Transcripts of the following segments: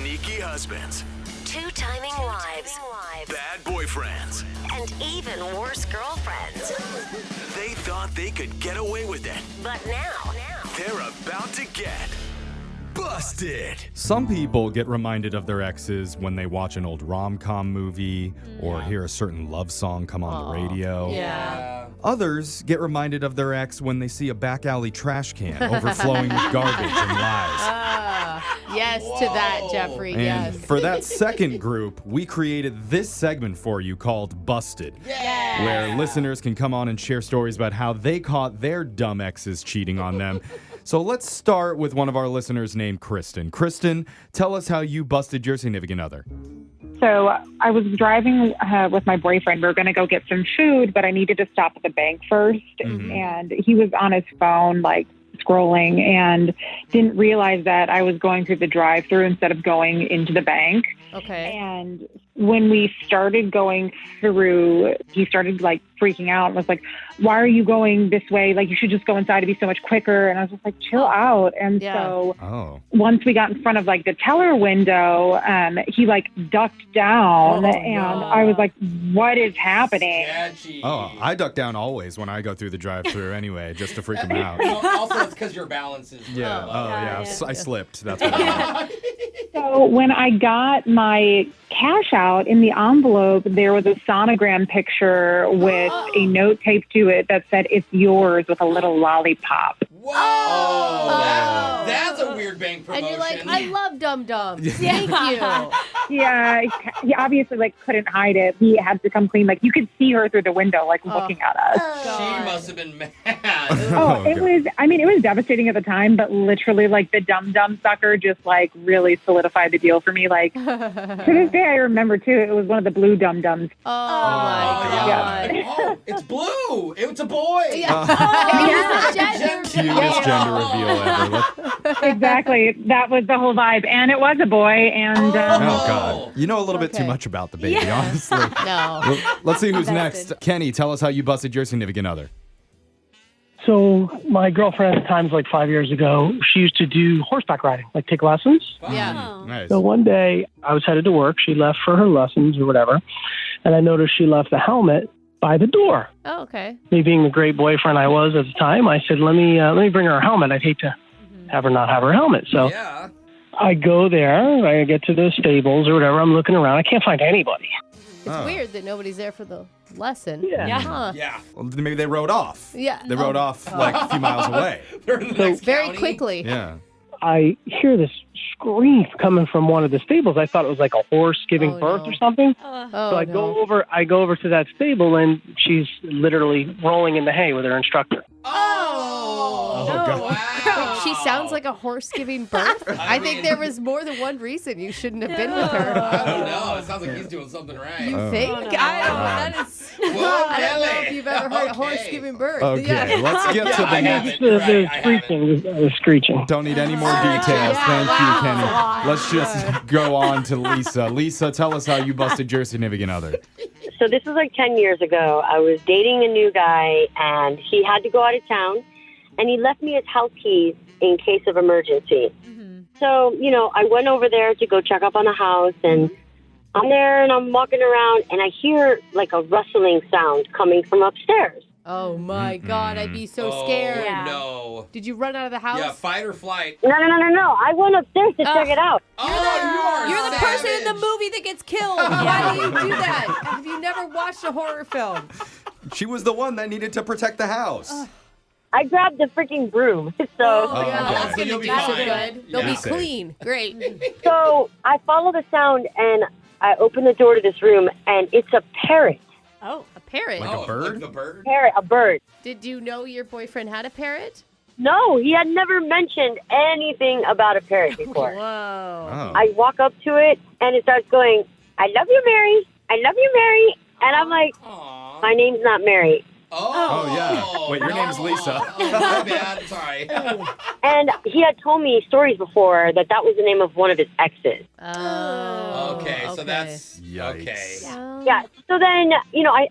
Sneaky husbands. Two-timing wives. Bad boyfriends. And even worse girlfriends. They thought they could get away with it. But now, They're about to get busted. Some people get reminded of their exes when they watch an old rom-com movie or hear a certain love song come on the radio. Yeah. Others get reminded of their ex when they see a back alley trash can overflowing with garbage and lies. Yes to that, Jeffrey. And Yes. for that second group, we created this segment for you called Busted, where listeners can come on and share stories about how they caught their dumb exes cheating on them. So let's start with one of our listeners named Kristen. Kristen, tell us how you busted your significant other. So I was driving with my boyfriend. We were going to go get some food, but I needed to stop at the bank first. And he was on his phone, like scrolling, and didn't realize that I was going through the drive-thru instead of going into the bank. Okay. And when we started going through, he started like freaking out and was like, "Why are you going this way? Like, you should just go inside to be so much quicker." And I was just like, "Chill out." And so once we got in front of like the teller window, he like ducked down and I was like, "What is happening?" I duck down always when I go through the drive-thru anyway, just to freak them out. Also, it's because your balance is Yeah. I slipped. That's what happened. So when I got my cash out in the envelope, there was a sonogram picture with a note taped to it that said, "It's yours," with a little lollipop. Whoa! That's a weird bank promotion. And you're like, I love Dum Dums. Thank you. Yeah, he obviously like couldn't hide it. He had to come clean. Like you could see her through the window, like looking at us. She must have been mad. It was devastating at the time, but literally like the Dum Dum sucker just like really solidified the deal for me. Like to this day, I remember too. It was one of the blue Dum Dums. Oh my God. Oh, it's blue. It's a boy. Cutest gender reveal ever. Exactly. That was the whole vibe. And it was a boy. And Oh, God. You know a little bit too much about the baby, honestly. No. Let's see who's next. Kenny, tell us how you busted your significant other. So my girlfriend at the time, like 5 years ago, she used to do horseback riding, like take lessons. Yeah. Nice. So one day I was headed to work. She left for her lessons or whatever. And I noticed she left the helmet by the door. Oh, okay. Me being the great boyfriend I was at the time, I said, let me bring her helmet. I'd hate to have her not have her helmet. So I go there. I get to the stables or whatever. I'm looking around. I can't find anybody. It's weird that nobody's there for the lesson. Yeah. Huh. Yeah. Well, maybe they rode off. Yeah. They rode off like a few miles away. They're in the next Very county. quickly. Yeah. I hear this scream coming from one of the stables. I thought it was like a horse giving birth or something. So I go over to that stable, and she's literally rolling in the hay with her instructor. Oh, God. wow. She sounds like a horse giving birth. I think there was more than one reason you shouldn't have been with her. I don't know. It sounds like he's doing something right. You think? I don't know. That is. Whoa, I don't know Kelly. if you've ever heard a horse Okay. giving birth. Okay, Yeah. let's get to the I next. haven't. The I screeching, the screeching. Don't need any more details. Thank you, Kenny. Let's just go on to Lisa. Lisa, tell us how you busted your significant other. So this was like 10 years ago. I was dating a new guy, and he had to go out of town, and he left me his house keys in case of emergency. So, I went over there to go check up on the house, and I'm there, and I'm walking around, and I hear like a rustling sound coming from upstairs. Oh my God, I'd be so Oh, scared. no. Did you run out of the house? Yeah, fight or flight. No. I went upstairs to check it out. You're the person in the movie that gets killed. Why do you do that? Have you never watched a horror film? She was the one that needed to protect the house. I grabbed the freaking broom. So, That's so going you'll to be do some fine. good. They'll be Yeah. clean. Great. so I follow the sound, and I open the door to this room, and it's a parrot. Oh, a parrot. Like a bird? Like the bird? A bird. Did you know your boyfriend had a parrot? No, he had never mentioned anything about a parrot before. Whoa. Oh. I walk up to it, and it starts going, "I love you, Mary. I love you, Mary." And I'm like, Aw. my name's not Mary. Oh, yeah. Wait, your name's Lisa. Oh, my bad. Sorry. And he had told me stories before that was the name of one of his exes. Oh. Okay, so that's... Yikes. Okay. Yeah. So then,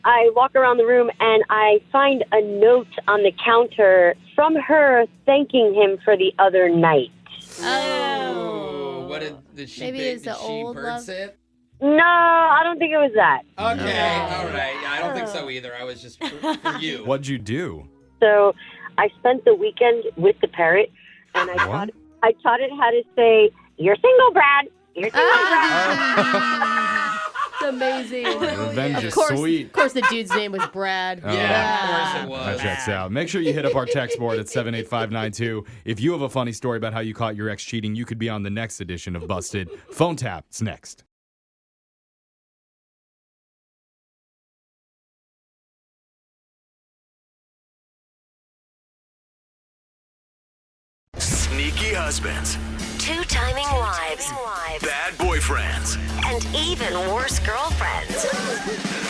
I walk around the room, and I find a note on the counter from her thanking him for the other night. Oh. What did she Maybe big, it's did the she old bird love. sit? No, I don't think it was that. Okay, all right. Yeah, I don't think so either. I was just for you. What'd you do? So I spent the weekend with the parrot, and I taught it how to say, "You're single, Brad. You're single, Brad." It's amazing. Revenge is Of course, sweet. Of course, the dude's name was Brad. Yeah, of course it was. That checks out. Make sure you hit up our text board at 78592. If you have a funny story about how you caught your ex cheating, you could be on the next edition of Busted. Phone tap's next. Sneaky husbands, Two-timing wives. bad boyfriends. And even worse girlfriends.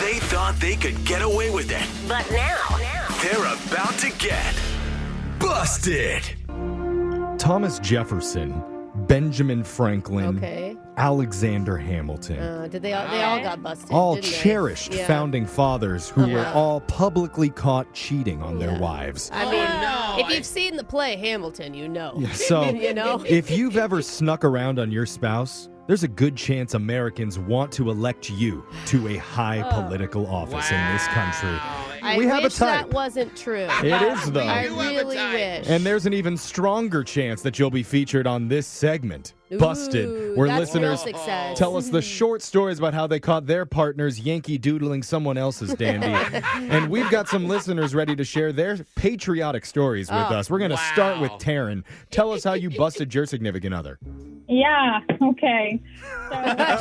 They thought they could get away with it. But now, They're about to get busted. Thomas Jefferson, Benjamin Franklin, Okay. Alexander Hamilton. They all got busted. All didn't they? cherished Yeah. founding fathers who were all publicly caught cheating on their wives. I mean, no. if you've seen the play Hamilton, you know. So, You know? if you've ever snuck around on your spouse, there's a good chance Americans want to elect you to a high political office in this country. I We have a wish that type. wasn't true. It is, though. I You have a really type. wish. And there's an even stronger chance that you'll be featured on this segment, Busted, Ooh, where that's real listeners success. tell us the short stories about how they caught their partners Yankee doodling someone else's dandy. And we've got some listeners ready to share their patriotic stories with us. We're going to start with Taryn. Tell us how you busted your significant other. Yeah, okay.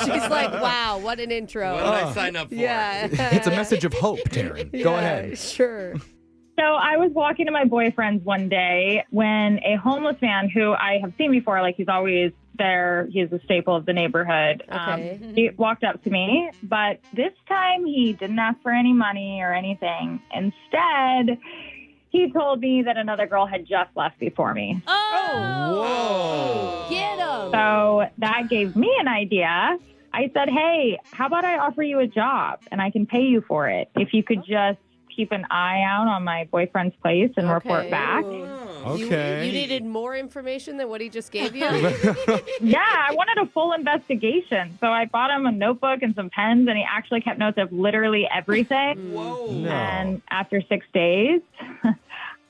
She's like, wow, what an intro. What did I sign up for? Yeah. It's a message of hope, Taryn. Go ahead. Sure. So I was walking to my boyfriend's one day when a homeless man who I have seen before, like he's always there, he's a staple of the neighborhood. Okay. He walked up to me, but this time he didn't ask for any money or anything. Instead, he told me that another girl had just left before me. Oh! Get him! So that gave me an idea. I said, hey, how about I offer you a job and I can pay you for it if you could just keep an eye out on my boyfriend's place and report back. Okay. You needed more information than what he just gave you? Yeah, I wanted a full investigation. So I bought him a notebook and some pens, and he actually kept notes of literally everything. Whoa. No. And after 6 days,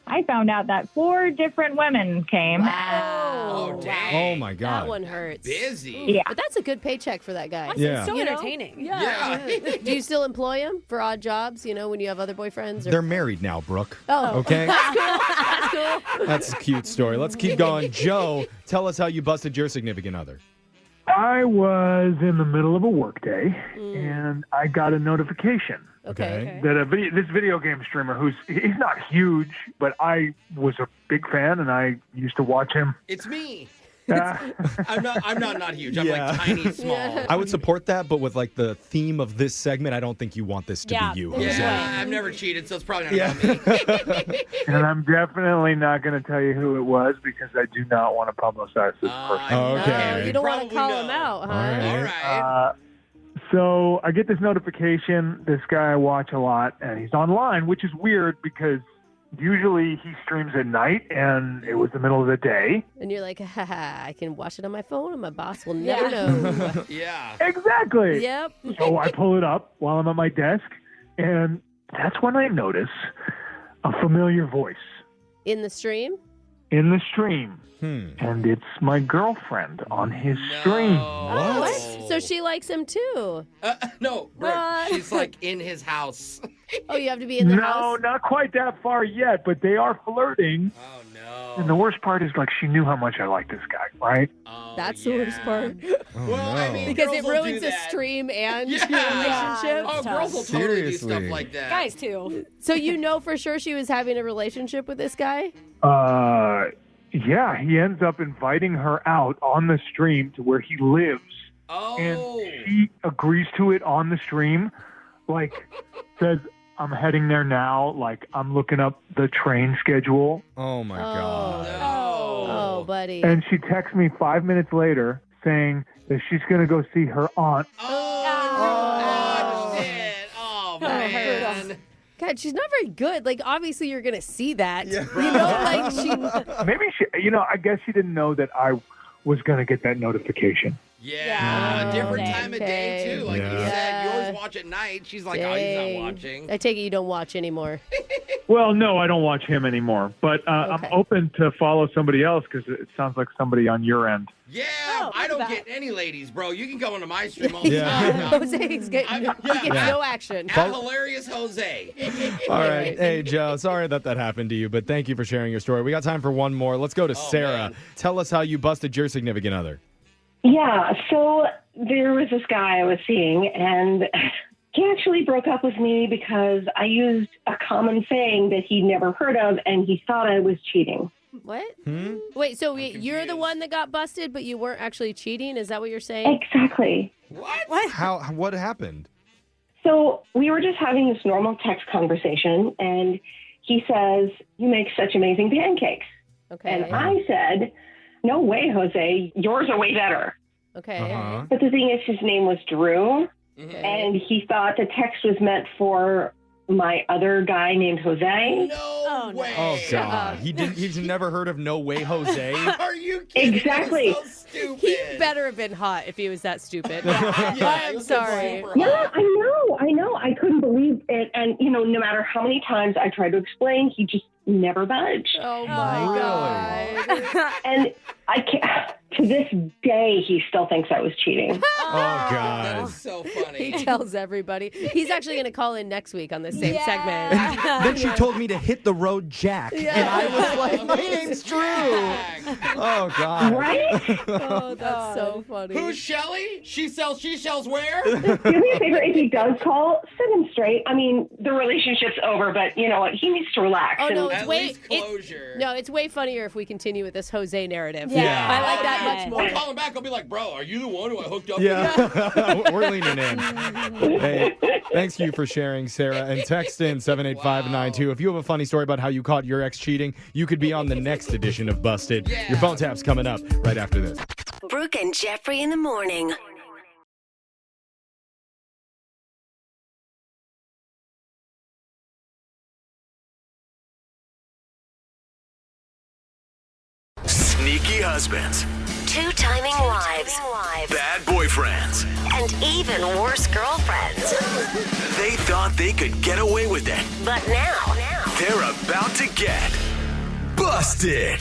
I found out that 4 different women came. Oh, dang. Oh, my God. That one hurts. Busy. Yeah. But that's a good paycheck for that guy. Yeah. So You know? entertaining. Yeah. Do you still employ him for odd jobs, when you have other boyfriends? Or... They're married now, Brooke. Oh. Okay? That's cool. That's a cute story. Let's keep going. Joe, tell us how you busted your significant other. I was in the middle of a workday, and I got a notification Okay. that this video game streamer, he's not huge, but I was a big fan, and I used to watch him. It's me. Uh, I'm not huge. I'm Yeah. like tiny, small. I would support that, but with like the theme of this segment, I don't think you want this to Yeah. be you. Yeah. Jose. I've never cheated, so it's probably not about me. and I'm definitely not going to tell you who it was because I do not want to publicize this person. Okay. You don't want to Probably call no. him out, huh? All right. All right. So I get this notification. This guy I watch a lot, and he's online, which is weird because usually he streams at night, and it was the middle of the day. And you're like, haha, I can watch it on my phone and my boss will never know. Yeah. Exactly. Yep. So I pull it up while I'm at my desk, and that's when I notice a familiar voice In the stream? in the stream. And it's my girlfriend on his stream. What? So she likes him too. No, Brooke, What? she's like in his house. Oh, you have to be in the No, house? not quite that far yet, but they are flirting. Oh, no. And the worst part is, like, she knew how much I like this guy, right? Oh, That's the worst part. Well, I mean, Because girls it will ruins do the that. stream and Yeah. your relationship. Oh, girls will totally do stuff Seriously. like that. Guys, too. So you know for sure she was having a relationship with this guy? Yeah, he ends up inviting her out on the stream to where he lives. Oh. And she agrees to it on the stream. Like, says, I'm heading there now. Like, I'm looking up the train schedule. Oh, my God. Oh, buddy. And she texts me 5 minutes later saying that she's going to go see her aunt. Oh, shit. Oh, man. God, she's not very good. Like, obviously you're going to see that. You know, like she... Maybe she, I guess she didn't know that I was going to get that notification. Yeah, different time of day, too. Like you said, you always watch at night. She's like, oh, he's not watching. I take it you don't watch anymore. Well, no, I don't watch him anymore. But I'm open to follow somebody else because it sounds like somebody on your end. Yeah, I don't get any ladies, bro. You can go into my stream all the time. Jose's getting no action. Hilarious Jose. All right. Hey, Joe, sorry that happened to you, but thank you for sharing your story. We got time for one more. Let's go to Sarah. Man. Tell us how you busted your significant other. Yeah, so there was this guy I was seeing, and he actually broke up with me because I used a common saying that he'd never heard of, and he thought I was cheating. What? Wait, so you're the one that got busted, but you weren't actually cheating? Is that what you're saying? Exactly. What? What happened? So we were just having this normal text conversation, and he says, "You make such amazing pancakes." Okay. And I said, "No way, Jose. Yours are way better." Okay. But the thing is, his name was Drew, and he thought the text was meant for my other guy named Jose. No way. Oh, God. He's never heard of No Way Jose? Are you kidding? Exactly. That's so stupid. He better have been hot if he was that stupid. I'm sorry. Yeah, I know. I couldn't believe it. And, no matter how many times I tried to explain, he just never budged. Oh, my God. And I can't, to this day, he still thinks I was cheating. Oh, God. That's so funny. He tells everybody. He's actually going to call in next week on the same segment. Then she told me to hit the road, Jack. And I was like, my name's Drew. Oh, God. Right? Oh, that's so funny. Who's Shelly? She sells where? Do me a favor, if he does call, set him straight. I mean, the relationship's over, but you know what? He needs to relax. Oh, no, At least closure. It's way funnier if we continue with this Jose narrative. Yeah. I like that much more. I'll call him back. I'll be like, bro, are you the one who I hooked up with? Yeah. We're leaning in. Hey, thanks you for sharing, Sarah. And text in 78592. If you have a funny story about how you caught your ex cheating, you could be on the next edition of Busted. Yeah. Your phone tap's coming up right after this. Brooke and Jeffrey in the morning. Sneaky husbands, Two-timing wives. bad boyfriends. And even worse girlfriends. They thought they could get away with it. But now, They're about to get busted.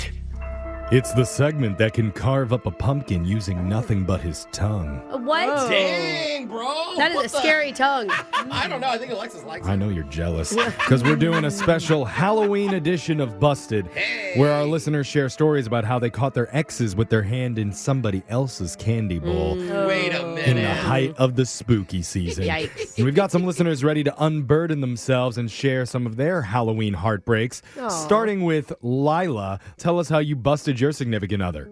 It's the segment that can carve up a pumpkin using nothing but his tongue. What? Dang, bro. That is a scary tongue. I don't know. I think Alexis likes it. I know you're jealous because we're doing a special Halloween edition of Busted where our listeners share stories about how they caught their exes with their hand in somebody else's candy bowl Wait a minute. in the height of the spooky season. Yikes. And we've got some listeners ready to unburden themselves and share some of their Halloween heartbreaks. Starting with Lila. Tell us how you busted your significant other.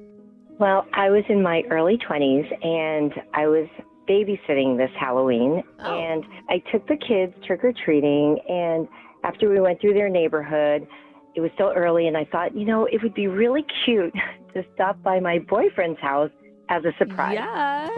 Well, I was in my early 20s, and I was babysitting this Halloween, and I took the kids trick-or-treating, and after we went through their neighborhood, it was still early, and I thought, it would be really cute to stop by my boyfriend's house as a surprise. Yeah.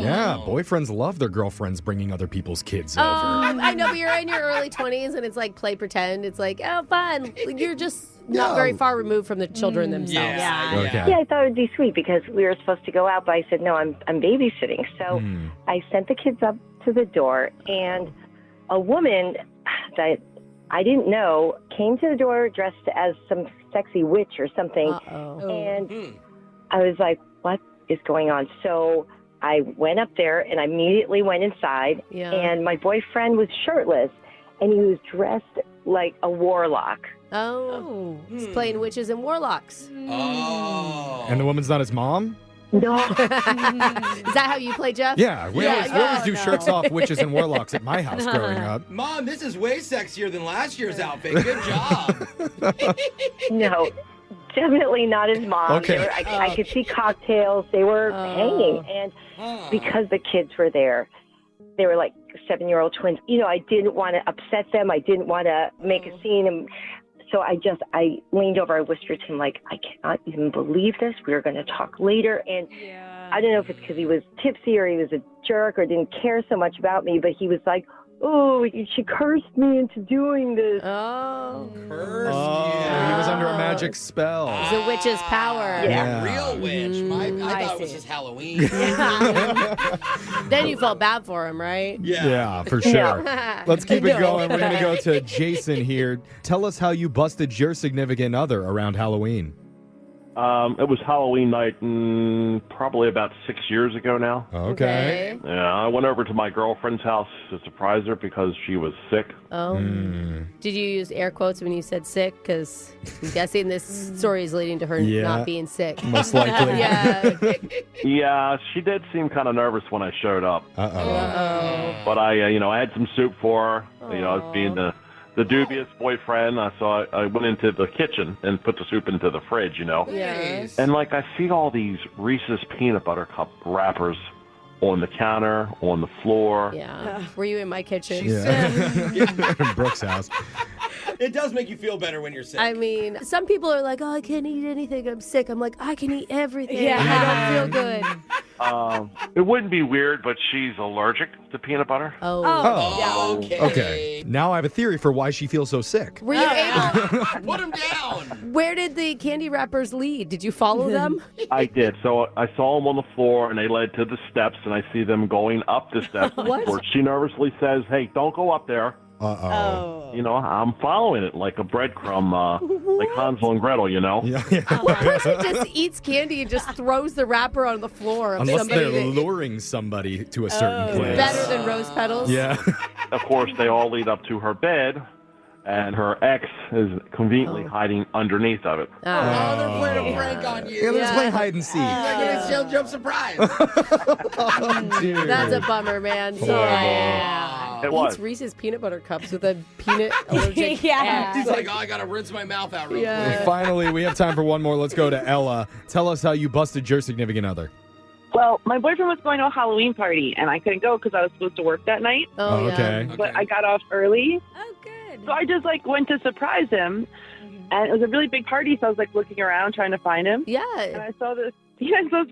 Yeah, boyfriends love their girlfriends bringing other people's kids over. I know, but you're in your early 20s, and it's like play pretend. It's like, oh, fun. You're just not very far removed from the children themselves. Okay. Yeah, I thought it would be sweet because we were supposed to go out, but I said, no, I'm babysitting. So I sent the kids up to the door, and a woman that I didn't know came to the door dressed as some sexy witch or something. And I was like, what is going on? So I went up there and I immediately went inside, and my boyfriend was shirtless, and he was dressed like a warlock. Oh, he's playing witches and warlocks. Oh. And the woman's not his mom? No. Is that how you play, Jeff? Yeah, we always do shirts off witches and warlocks at my house growing up. Mom, this is way sexier than last year's outfit. Good job. No, definitely not his mom. Okay. I could see cocktails. They were hanging. And because the kids were there, they were like 7-year-old twins. I didn't want to upset them. I didn't want to make a scene. And so I leaned over. I whispered to him, like, I cannot even believe this. We were going to talk later. And I don't know if it's because he was tipsy or he was a jerk or didn't care so much about me, but he was like, oh, she cursed me into doing this. Oh. Cursed He was under a magic spell. It's a witch's power. Yeah. Real witch. I thought it was just Halloween. Then you felt bad for him, right? Yeah, for sure. Let's keep it going. We're going to go to Jason here. Tell us how you busted your significant other around Halloween. It was Halloween night probably about 6 years ago now. Okay. Yeah, I went over to my girlfriend's house to surprise her because she was sick. Oh. Did you use air quotes when you said sick? Because I'm guessing this story is leading to her not being sick. Most likely. Yeah, she did seem kind of nervous when I showed up. But I had some soup for her. Being the dubious boyfriend, so I went into the kitchen and put the soup into the fridge, Nice. And I see all these Reese's peanut butter cup wrappers on the counter, on the floor. Yeah. Were you in my kitchen? In Brooke's house. It does make you feel better when you're sick. I mean, some people are like, oh, I can't eat anything. I'm sick. I'm like, I can eat everything. I don't feel good. It wouldn't be weird, but she's allergic to peanut butter. Oh. Okay. Now I have a theory for why she feels so sick. Were you able? Put him down. Where did the candy wrappers lead? Did you follow them? I did. So I saw them on the floor, and they led to the steps, and I see them going up the steps. What? Where she nervously says, "Hey, don't go up there." I'm following it like a breadcrumb, like Hansel and Gretel, What person just eats candy and just throws the wrapper on the floor? Of Unless they're somebody luring somebody to a certain place. better than rose petals? Yeah. Of course, they all lead up to her bed, and her ex is conveniently hiding underneath of it. Oh, they're playing a prank on you. Yeah, let's play hide and seek. Like a jump surprise. Dude. That's a bummer, man. It was. Eats Reese's peanut butter cups with a peanut allergic. He's like, I gotta rinse my mouth out real quick. And finally, we have time for one more. Let's go to Ella. Tell us how you busted your significant other. Well, my boyfriend was going to a Halloween party, and I couldn't go because I was supposed to work that night. Oh, okay. But I got off early. Oh, good. So I just, went to surprise him, and it was a really big party, so I was, looking around trying to find him. Yeah. And I saw this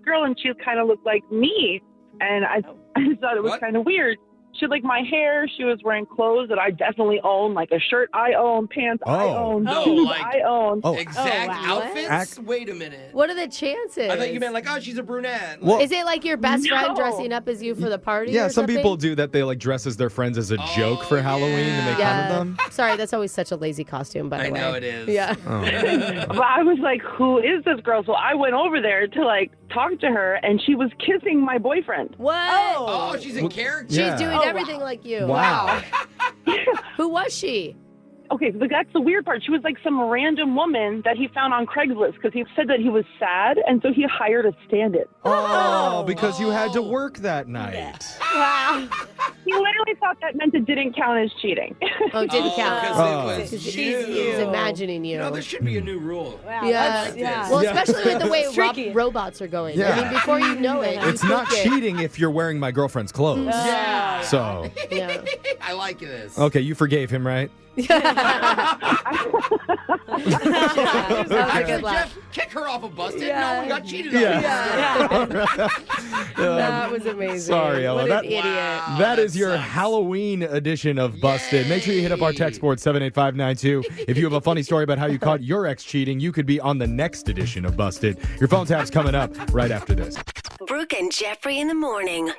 girl, and she kind of looked like me, and I just thought it was kind of weird. She had my hair. She was wearing clothes that I definitely own, like a shirt I own, pants I own, shoes I own. Exact outfits? Wait a minute. What are the chances? I thought you meant she's a brunette. Well, is it like your best friend dressing up as you for the party? Yeah, or some something? people do that. They dress as their friends as a joke for Halloween to make fun of them. Sorry, that's always such a lazy costume, by the way. I know it is. Yeah. But I was like, who is this girl? So I went over there to talk to her, and she was kissing my boyfriend. What? Oh, she's in character. She's doing everything like you. Wow. Who was she? Okay, so that's the weird part. She was some random woman that he found on Craigslist because he said that he was sad, and so he hired a stand-in. Oh, because you had to work that night. Wow. He literally thought that meant it didn't count as cheating. Oh, it didn't count. Because it was you. He's imagining you. There should be a new rule. Wow, yeah. Well, especially with the way robots are going. Yeah. I mean, before you know it, It's not cheating if you're wearing my girlfriend's clothes. Yeah. So. Yeah. I like this. Okay, you forgave him, right? Actually, Jeff, kick her off of Busted. No one got cheated on. That was amazing. Sorry, Ella. What an idiot. That is your Halloween edition of Busted. Make sure you hit up our text board 78592. If you have a funny story about how you caught your ex cheating, you could be on the next edition of Busted. Your phone tap's coming up right after this. Brooke and Jeffrey in the morning.